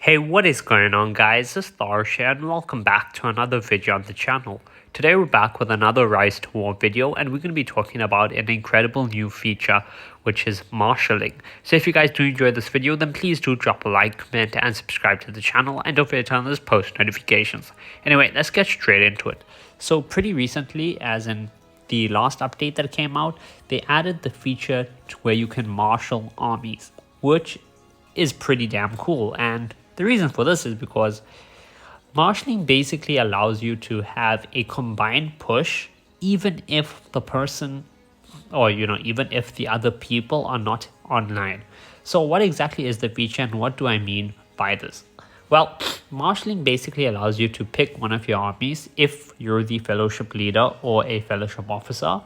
Hey, what is going on, guys? This is Tharshey and welcome back to another video on the channel. Today we're back with another Rise to War video and we're going to be talking about an incredible new feature which is marshalling. So if you guys do enjoy this video, then please do drop a like, comment and subscribe to the channel, and don't forget to turn on those post notifications. Anyway, let's get straight into it. So pretty recently, as in the last update that came out, they added the feature where you can marshal armies, which is pretty damn cool. And the reason for this is because marshalling basically allows you to have a combined push even if the person or even if the other people are not online. So what exactly is the feature and what do I mean by this? Well, marshalling basically allows you to pick one of your armies if you're the fellowship leader or a fellowship officer,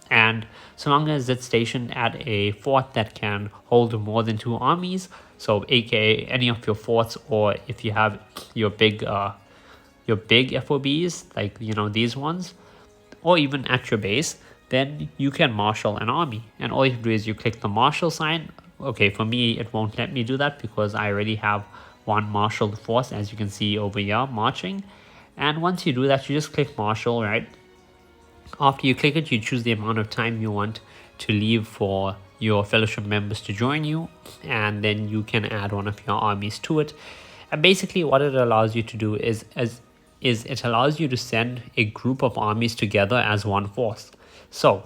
and so long as it's stationed at a fort that can hold more than 2 armies, so aka any of your forts, or if you have your big FOBs like these ones, or even at your base, then you can marshal an army. And all you do is you click the marshal sign. Okay, for me it won't let me do that because I already have one marshaled force, as you can see over here, marching. And once you do that, you just click marshal, right? After you click it, you choose the amount of time you want to leave for your fellowship members to join you, and then you can add one of your armies to it. And basically what it allows you to do is it allows you to send a group of armies together as one force. So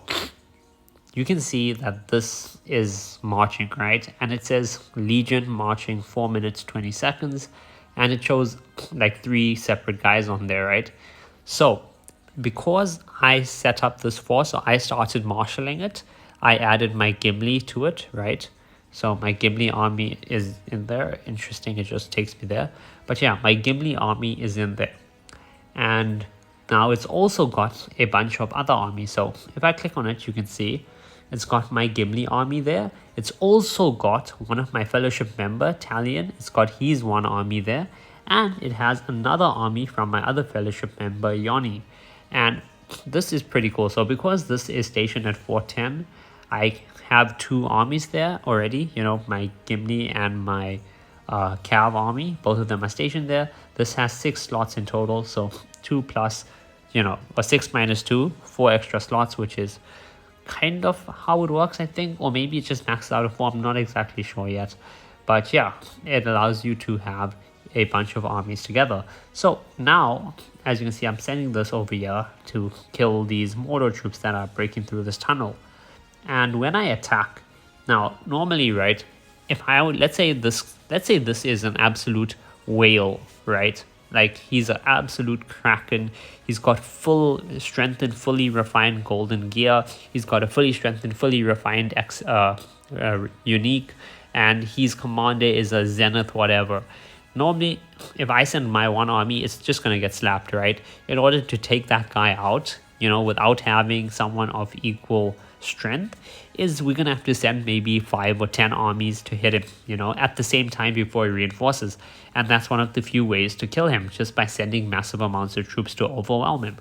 you can see that this is marching, right? And it says Legion marching 4 minutes 20 seconds, and it shows like 3 separate guys on there, right? So because I set up this force, so I started marshalling it, I added my Gimli to it, right? So my Gimli army is in there. Interesting, it just takes me there. But yeah, my Gimli army is in there. And now it's also got a bunch of other armies. So if I click on it, you can see it's got my Gimli army there. It's also got one of my fellowship member, Talion. It's got his one army there. And it has another army from my other fellowship member, Yoni. And this is pretty cool. So because this is stationed at 410, I have 2 armies there already. My Gimli and my Cav army, both of them are stationed there. This has 6 slots in total, so 2 plus, or 6 minus 2, 4 extra slots, which is kind of how it works, I think. Or maybe it's just maxed out of 4, I'm not exactly sure yet. But yeah, it allows you to have a bunch of armies together. So now, as you can see, I'm sending this over here to kill these mortar troops that are breaking through this tunnel. And when I attack, now normally, right, if I would, let's say this is an absolute whale, right? Like, he's an absolute kraken. He's got full strengthened, fully refined golden gear. He's got a fully strengthened, fully refined unique, and his commander is a zenith whatever. Normally, if I send my one army, it's just going to get slapped, right? In order to take that guy out, without having someone of equal strength, is we're going to have to send maybe 5 or 10 armies to hit him, at the same time before he reinforces. And that's one of the few ways to kill him, just by sending massive amounts of troops to overwhelm him.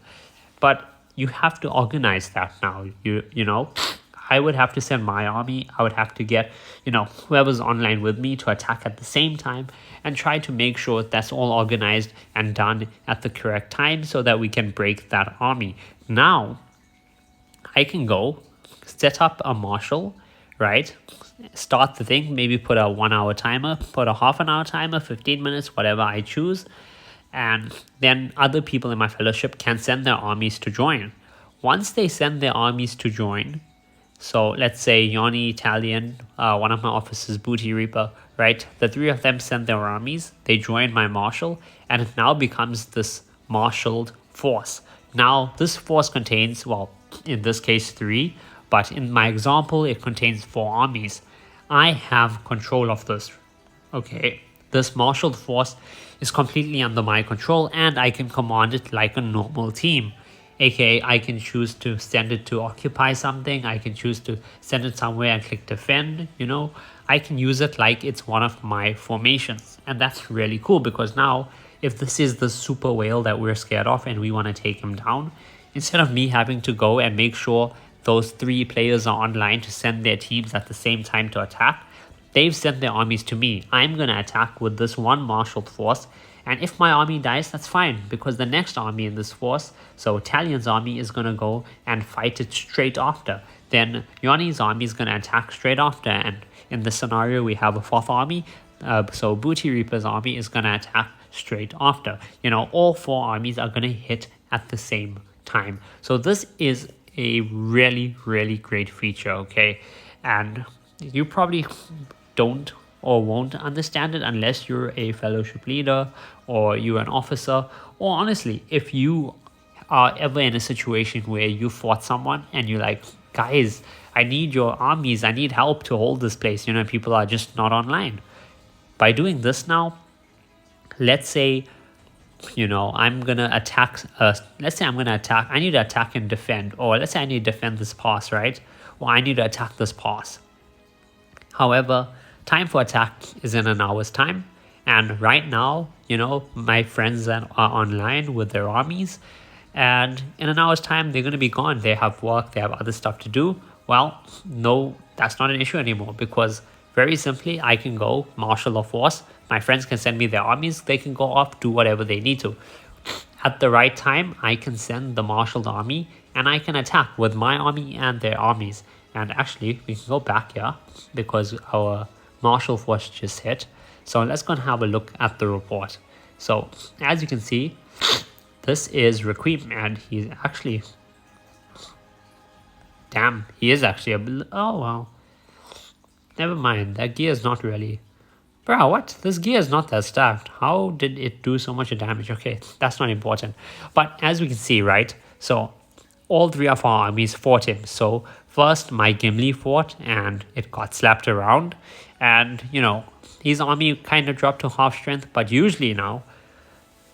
But you have to organize that now, I would have to send my army. I would have to get, whoever's online with me to attack at the same time and try to make sure that's all organized and done at the correct time so that we can break that army. Now, I can go set up a marshal, right? Start the thing, maybe put a 1 hour timer, put a half an hour timer, 15 minutes, whatever I choose. And then other people in my fellowship can send their armies to join. Once they send their armies to join, so let's say Yoni, Talion, one of my officers, Booty Reaper, right? The 3 of them send their armies, they join my marshal, and it now becomes this marshaled force. Now, this force contains, well, in this case 3, but in my example, it contains 4 armies. I have control of this, okay? This marshaled force is completely under my control, and I can command it like a normal team. AKA, I can choose to send it to occupy something. I can choose to send it somewhere and click defend, I can use it like it's one of my formations. And that's really cool because now, if this is the super whale that we're scared of and we want to take him down, instead of me having to go and make sure those 3 players are online to send their teams at the same time to attack, they've sent their armies to me. I'm going to attack with this one marshaled force. And if my army dies, that's fine, because the next army in this force, so Talion's army, is going to go and fight it straight after. Then Yoni's army is going to attack straight after. And in this scenario, we have a fourth army. So Booty Reaper's army is going to attack straight after. All four armies are going to hit at the same time. So this is a really, really great feature, okay? And you probably don't or won't understand it unless you're a fellowship leader or you're an officer, or honestly, if you are ever in a situation where you fought someone and you're like, guys, I need your armies, I need help to hold this place, people are just not online. By doing this now, let's say, I'm gonna attack, let's say I'm gonna attack, I need to attack and defend, or let's say I need to defend this pass, right? Or I need to attack this pass. However, time for attack is in an hour's time. And right now, my friends are online with their armies. And in an hour's time, they're going to be gone. They have work, they have other stuff to do. Well, no, that's not an issue anymore, because very simply, I can go marshal a force. My friends can send me their armies. They can go off, do whatever they need to. At the right time, I can send the marshaled army and I can attack with my army and their armies. And actually, we can go back here because our marshal force just hit. So let's go and have a look at the report. So as you can see, this is Requiem, and he's actually, damn, he is actually oh wow. Never mind, that gear is not really, bro, what? This gear is not that stacked. How did it do so much damage? Okay, that's not important. But as we can see, right, so all three of our armies fought him. So first my Gimli fought and it got slapped around, and his army kind of dropped to half strength, but usually now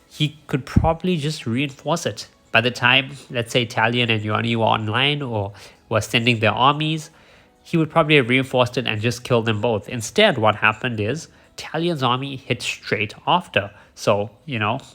he could probably just reinforce it. By the time, let's say, Talion and Yoni were online or were sending their armies, he would probably have reinforced it and just killed them both. Instead, what happened is Talion's army hit straight after. So,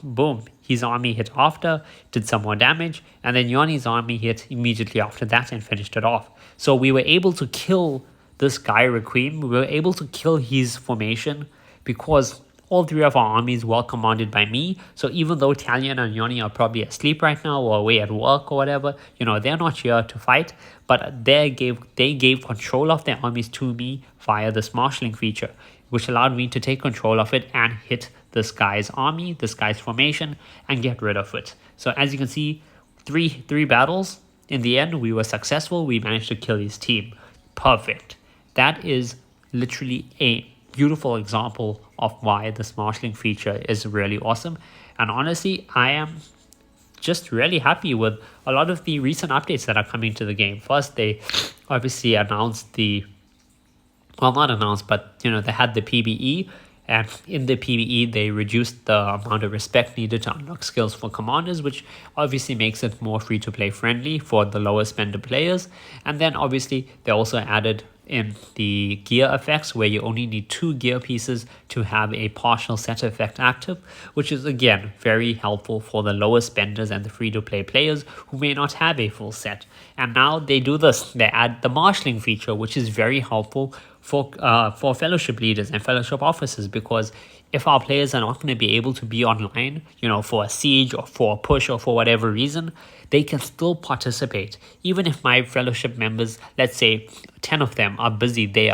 boom, his army hit after, did some more damage, and then Yoni's army hit immediately after that and finished it off. So we were able to kill this guy Requiem. We were able to kill his formation because all three of our armies were commanded by me. So even though Talion and Yoni are probably asleep right now or away at work or whatever, they're not here to fight, but they gave control of their armies to me via this marshalling feature, which allowed me to take control of it and hit this guy's army, this guy's formation, and get rid of it. So as you can see, three battles. In the end, we were successful. We managed to kill his team. Perfect. That is literally a beautiful example of why this marshalling feature is really awesome. And honestly, I am just really happy with a lot of the recent updates that are coming to the game. First, they obviously announced not announced, but they had the PBE, and in the PBE they reduced the amount of respect needed to unlock skills for commanders, which obviously makes it more free-to-play friendly for the lower spender players. And then obviously they also added in the gear effects, where you only need 2 gear pieces to have a partial set effect active, which is again very helpful for the lower spenders and the free-to-play players who may not have a full set. And now they do this, they add the marshalling feature, which is very helpful for fellowship leaders and fellowship officers, because if our players are not going to be able to be online, for a siege or for a push or for whatever reason, they can still participate. Even if my fellowship members, let's say 10 of them are busy, they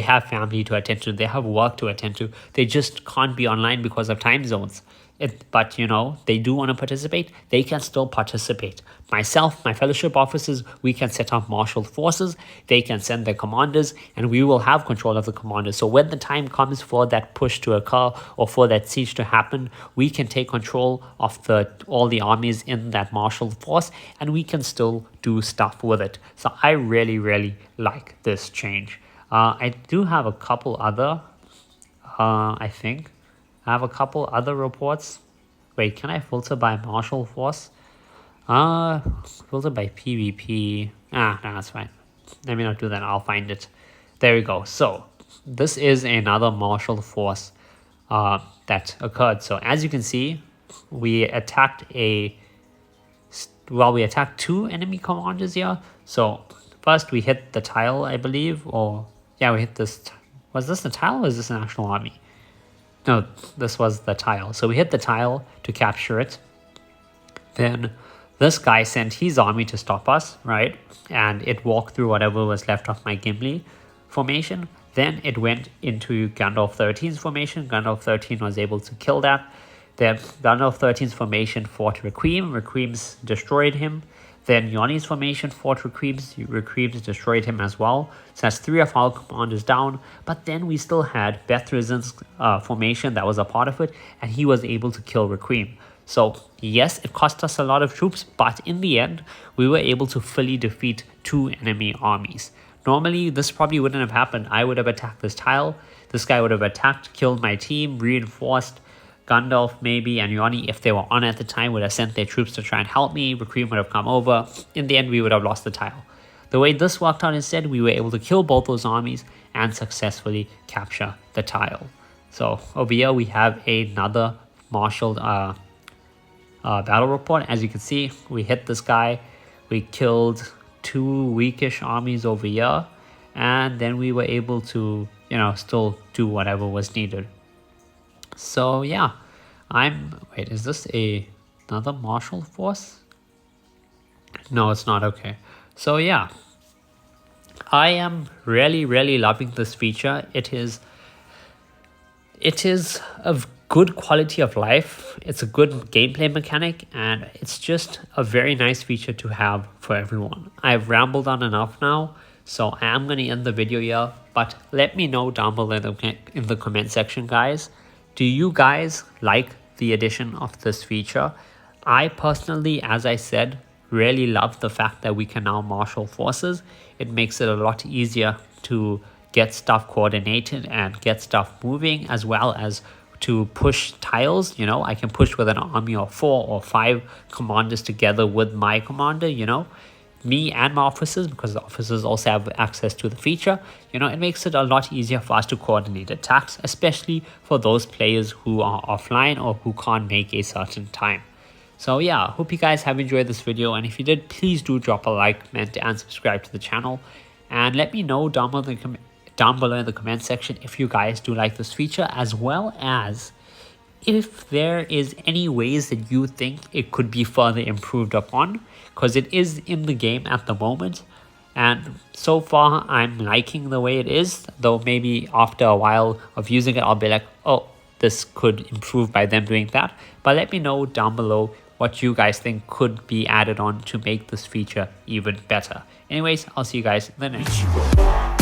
have family to attend to, they have work to attend to, they just can't be online because of time zones. But they do want to participate, they can still participate. Myself, my fellowship officers, we can set up marshaled forces, they can send their commanders, and we will have control of the commanders. So when the time comes for that push to occur or for that siege to happen, we can take control of all the armies in that marshaled force, and we can still do stuff with it. So I really, really like this change. I do have a couple other, I have a couple other reports. Wait, can I filter by marshal force? Filter by PvP. No, that's fine. Let me not do that. I'll find it. There we go. So this is another marshal force that occurred. So as you can see, we attacked 2 enemy commanders here. So first we hit the tile, I believe, or yeah, we hit this. Was this the tile or is this an actual army? No, this was the tile. So we hit the tile to capture it. Then this guy sent his army to stop us, right? And it walked through whatever was left of my Gimli formation. Then it went into Gandalf 13's formation. Gandalf 13 was able to kill that. Then Gandalf 13's formation fought Requiem. Requiem's destroyed him. Then Yoni's formation fought Requiem's. Requiem's destroyed him as well. So that's 3 of our commanders down. But then we still had Bethrizen's formation that was a part of it. And he was able to kill Requiem. So yes, it cost us a lot of troops. But in the end, we were able to fully defeat 2 enemy armies. Normally, this probably wouldn't have happened. I would have attacked this tile. This guy would have attacked, killed my team, reinforced. Gandalf maybe and Yoni, if they were on at the time, would have sent their troops to try and help me. Requiem would have come over. In the end, we would have lost the tile. The way this worked out instead, we were able to kill both those armies and successfully capture the tile. So over here, we have another Marshal battle report. As you can see, we hit this guy. We killed 2 weakish armies over here. And then we were able to, still do whatever was needed. So yeah, wait, is this another Marshal force? No, it's not. Okay. So yeah, I am really, really loving this feature. It is of good quality of life. It's a good gameplay mechanic, and it's just a very nice feature to have for everyone. I've rambled on enough now, so I am going to end the video here, but let me know down below in the comment section, guys. Do you guys like the addition of this feature? I personally, as I said, really love the fact that we can now marshal forces. It makes it a lot easier to get stuff coordinated and get stuff moving, as well as to push tiles. I can push with an army of 4 or 5 commanders together with my commander, me and my officers, because the officers also have access to the feature. It makes it a lot easier for us to coordinate attacks, especially for those players who are offline or who can't make a certain time. So yeah, hope you guys have enjoyed this video, and if you did, please do drop a like, comment, and subscribe to the channel, and let me know down below in the comment section if you guys do like this feature, as well as if there is any ways that you think it could be further improved upon, because it is in the game at the moment, and so far I'm liking the way it is, though maybe after a while of using it I'll be like, oh, this could improve by them doing that. But let me know down below what you guys think could be added on to make this feature even better. Anyways, I'll see you guys in the next video.